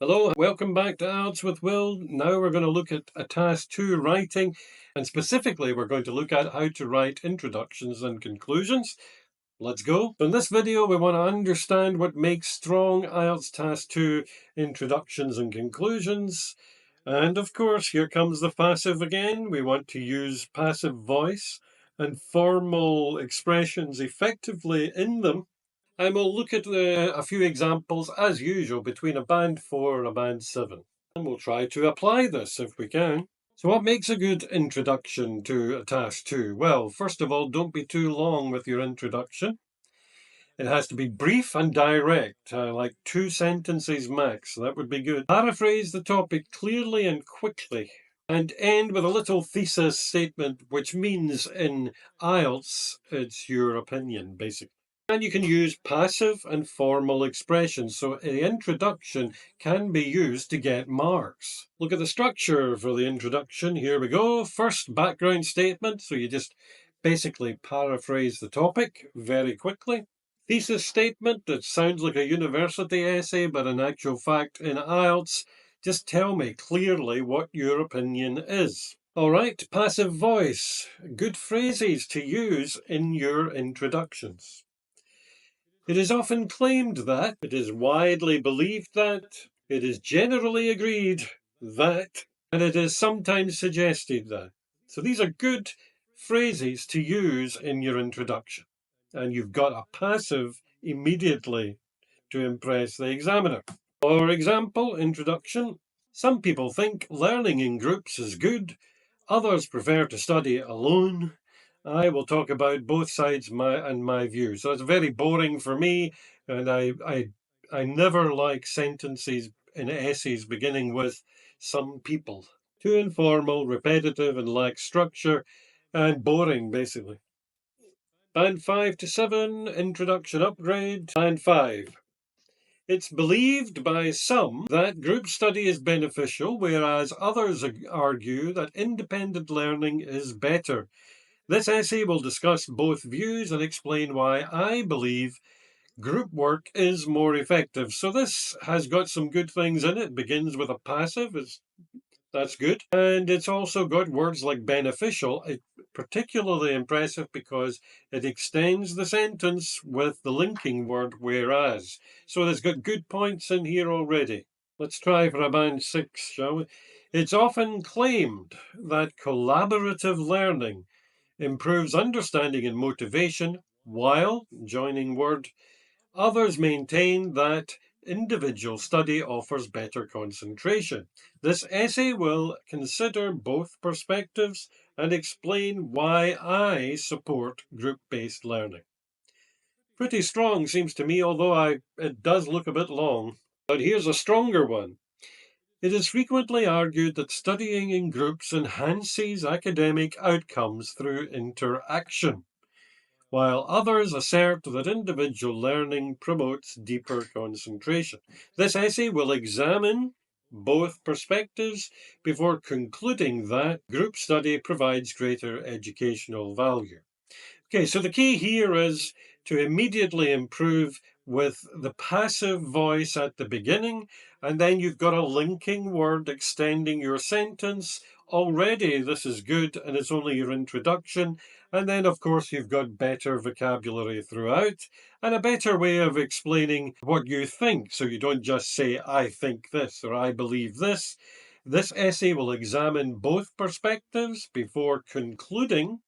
Hello, welcome back to IELTS with Will. Now we're going to look at a task 2 writing, and specifically we're going to look at how to write introductions and conclusions. Let's go. In this video we want to understand what makes strong IELTS task 2 introductions and conclusions. And of course, here comes the passive again. We want to use passive voice and formal expressions effectively in them. And we'll look at a few examples, as usual, between a band 4 and a band 7. And we'll try to apply this if we can. So what makes a good introduction to a task 2? Well, first of all, don't be too long with your introduction. It has to be brief and direct, like 2 sentences max. That would be good. Paraphrase the topic clearly and quickly. And end with a little thesis statement, which means in IELTS, it's your opinion, basically. And you can use passive and formal expressions. So the introduction can be used to get marks. Look at the structure for the introduction. Here we go. First, background statement. So you just basically paraphrase the topic very quickly. Thesis statement. That sounds like a university essay, but in actual fact, in IELTS, just tell me clearly what your opinion is. All right, passive voice. Good phrases to use in your introductions. It is often claimed that, it is widely believed that, it is generally agreed that, and it is sometimes suggested that. So these are good phrases to use in your introduction. And you've got a passive immediately to impress the examiner. For example, introduction. Some people think learning in groups is good. Others prefer to study alone. I will talk about both sides my view. So it's very boring for me, and I never like sentences in essays beginning with some people. Too informal, repetitive, and lack structure, and boring, basically. Band 5 to 7, introduction upgrade. Band 5. It's believed by some that group study is beneficial, whereas others argue that independent learning is better. This essay will discuss both views and explain why I believe group work is more effective. So this has got some good things in it. It begins with a passive. That's good. And it's also got words like beneficial. It's particularly impressive because it extends the sentence with the linking word whereas. So it's got good points in here already. Let's try for a band 6, shall we? It's often claimed that collaborative learning improves understanding and motivation, while, joining word, others maintain that individual study offers better concentration. This essay will consider both perspectives and explain why I support group-based learning. Pretty strong seems to me, although it does look a bit long. But here's a stronger one. It is frequently argued that studying in groups enhances academic outcomes through interaction, while others assert that individual learning promotes deeper concentration. This essay will examine both perspectives before concluding that group study provides greater educational value. Okay, so the key here is to immediately improve with the passive voice at the beginning, and then you've got a linking word extending your sentence. Already this is good, and it's only your introduction. And then, of course, you've got better vocabulary throughout and a better way of explaining what you think. So you don't just say, I think this or I believe this. This essay will examine both perspectives before concluding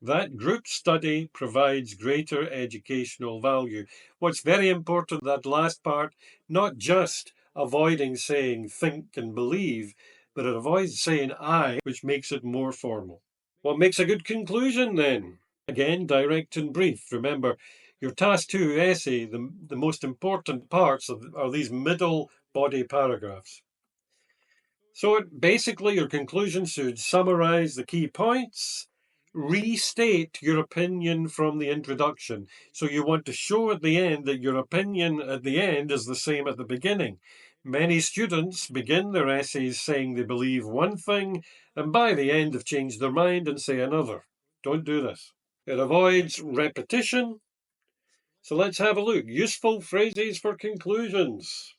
that group study provides greater educational value. What's very important, that last part, not just avoiding saying think and believe, but it avoids saying I, which makes it more formal. What makes a good conclusion then? Again, direct and brief. Remember, your task 2 essay, the most important parts are these middle body paragraphs. So basically, your conclusion should summarize the key points, restate your opinion from the introduction. So you want to show at the end that your opinion at the end is the same at the beginning. Many students begin their essays saying they believe one thing, and by the end have changed their mind and say another. Don't do this. It avoids repetition. So let's have a look. Useful phrases for conclusions.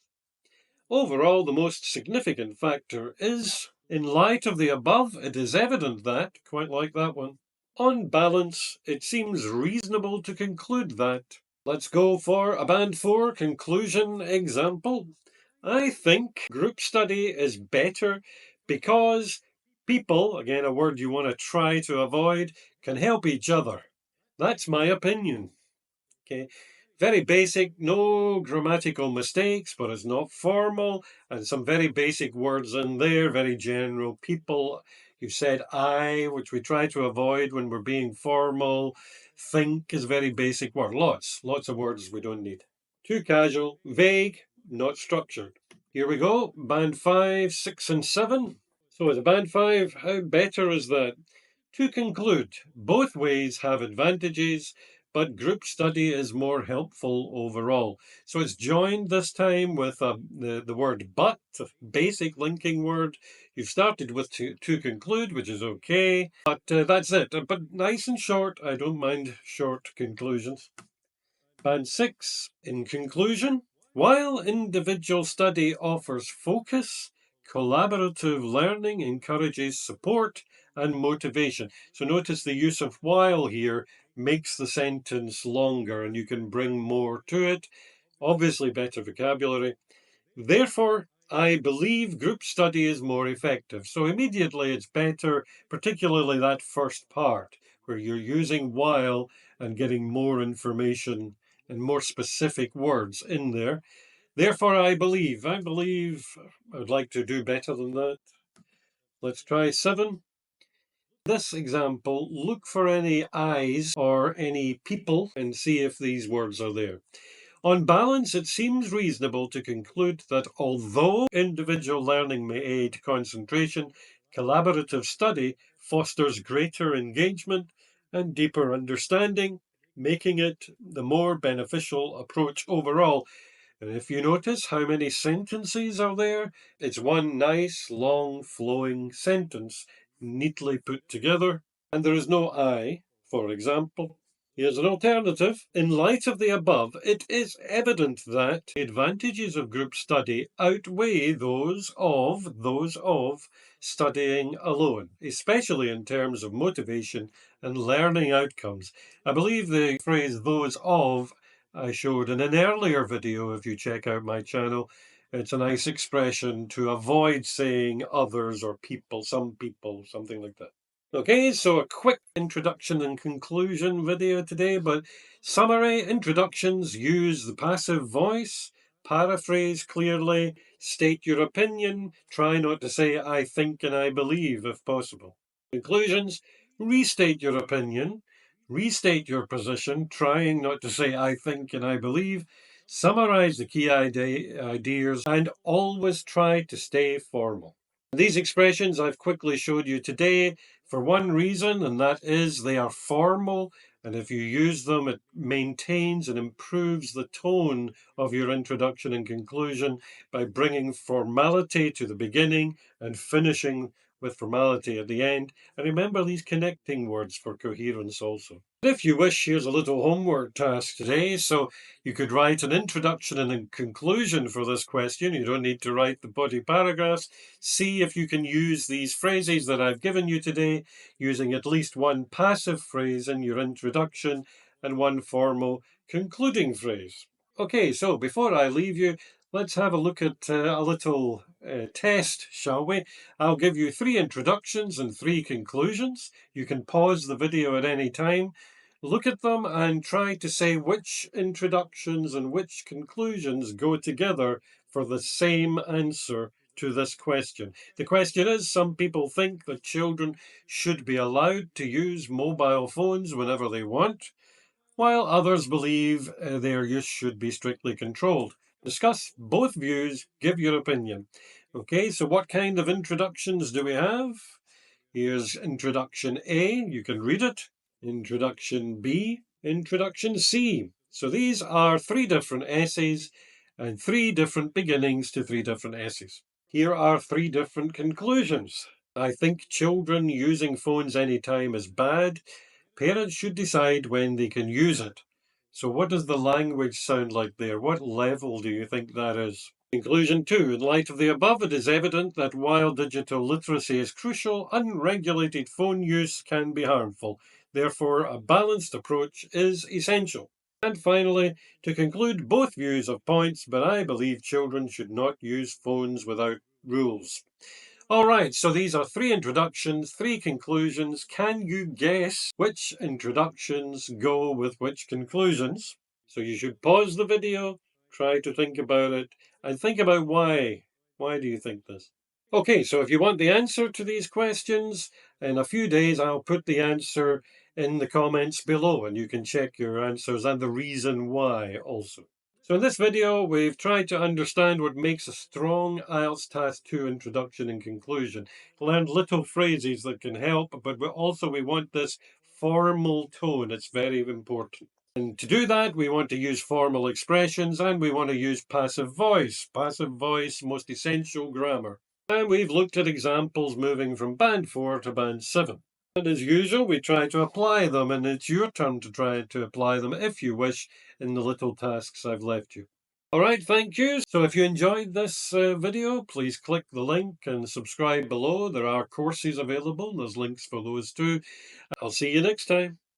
Overall, the most significant factor is, in light of the above, it is evident that, quite like that one, on balance, it seems reasonable to conclude that. Let's go for a Band 4 conclusion example. I think group study is better because people, again a word you want to try to avoid, can help each other. That's my opinion. Okay, very basic, no grammatical mistakes, but it's not formal, and some very basic words in there, very general. People, you said I, which we try to avoid when we're being formal. Think is a very basic word. Lots of words we don't need. Too casual, vague, not structured. Here we go, band 5, 6, and 7. So as a band 5, how better is that? To conclude, both ways have advantages, but group study is more helpful overall. So it's joined this time with the word but, a basic linking word. You've started with to conclude, which is okay, but that's it. But nice and short. I don't mind short conclusions. Band 6, in conclusion, while individual study offers focus, collaborative learning encourages support and motivation. So notice the use of while here makes the sentence longer and you can bring more to it. Obviously, better vocabulary. Therefore, I believe group study is more effective. So immediately it's better, particularly that first part where you're using while and getting more information and more specific words in there. Therefore, I believe I would like to do better than that. Let's try 7. This example, look for any eyes or any people and see if these words are there. On balance, it seems reasonable to conclude that although individual learning may aid concentration, collaborative study fosters greater engagement and deeper understanding, making it the more beneficial approach overall. And if you notice how many sentences are there, it's one nice, long, flowing sentence, neatly put together, and there is no I, for example. Here's an alternative. In light of the above, it is evident that the advantages of group study outweigh those of studying alone, especially in terms of motivation and learning outcomes. I believe the phrase those of I showed in an earlier video if you check out my channel. It's a nice expression to avoid saying others or people, some people, something like that. Okay, so a quick introduction and conclusion video today, but summary introductions use the passive voice, paraphrase clearly, state your opinion, try not to say I think and I believe if possible. Conclusions, restate your opinion, restate your position, trying not to say I think and I believe, summarize the key ideas, and always try to stay formal. These expressions I've quickly showed you today for one reason, and that is they are formal, and if you use them, it maintains and improves the tone of your introduction and conclusion by bringing formality to the beginning and finishing with formality at the end. And remember these connecting words for coherence also. If you wish, here's a little homework task today. So you could write an introduction and a conclusion for this question. You don't need to write the body paragraphs. See if you can use these phrases that I've given you today, using at least one passive phrase in your introduction and one formal concluding phrase. Okay, so before I leave you, let's have a look at a little test, shall we? I'll give you 3 introductions and 3 conclusions. You can pause the video at any time. Look at them and try to say which introductions and which conclusions go together for the same answer to this question. The question is, some people think that children should be allowed to use mobile phones whenever they want, while others believe their use should be strictly controlled. Discuss both views, give your opinion. Okay, so what kind of introductions do we have? Here's introduction A, you can read it. Introduction B, introduction C. So these are 3 different essays and 3 different beginnings to 3 different essays. Here are 3 different conclusions. I think children using phones anytime is bad. Parents should decide when they can use it. So what does the language sound like there? What level do you think that is? Conclusion 2. In light of the above, it is evident that while digital literacy is crucial, unregulated phone use can be harmful. Therefore, a balanced approach is essential. And finally, to conclude both views of points, but I believe children should not use phones without rules. All right, so these are 3 introductions, 3 conclusions. Can you guess which introductions go with which conclusions? So you should pause the video, try to think about it, and think about why. Why do you think this? Okay, so if you want the answer to these questions, in a few days I'll put the answer in the comments below and you can check your answers and the reason why also. So in this video, we've tried to understand what makes a strong IELTS Task 2 introduction and conclusion. Learn little phrases that can help, but we want this formal tone. It's very important. And to do that, we want to use formal expressions and we want to use passive voice. Passive voice, most essential grammar. And we've looked at examples moving from band 4 to band 7. And as usual, we try to apply them, and it's your turn to try to apply them if you wish in the little tasks I've left you. All right, thank you. So if you enjoyed this video, please click the link and subscribe below. There are courses available. There's links for those too. I'll see you next time.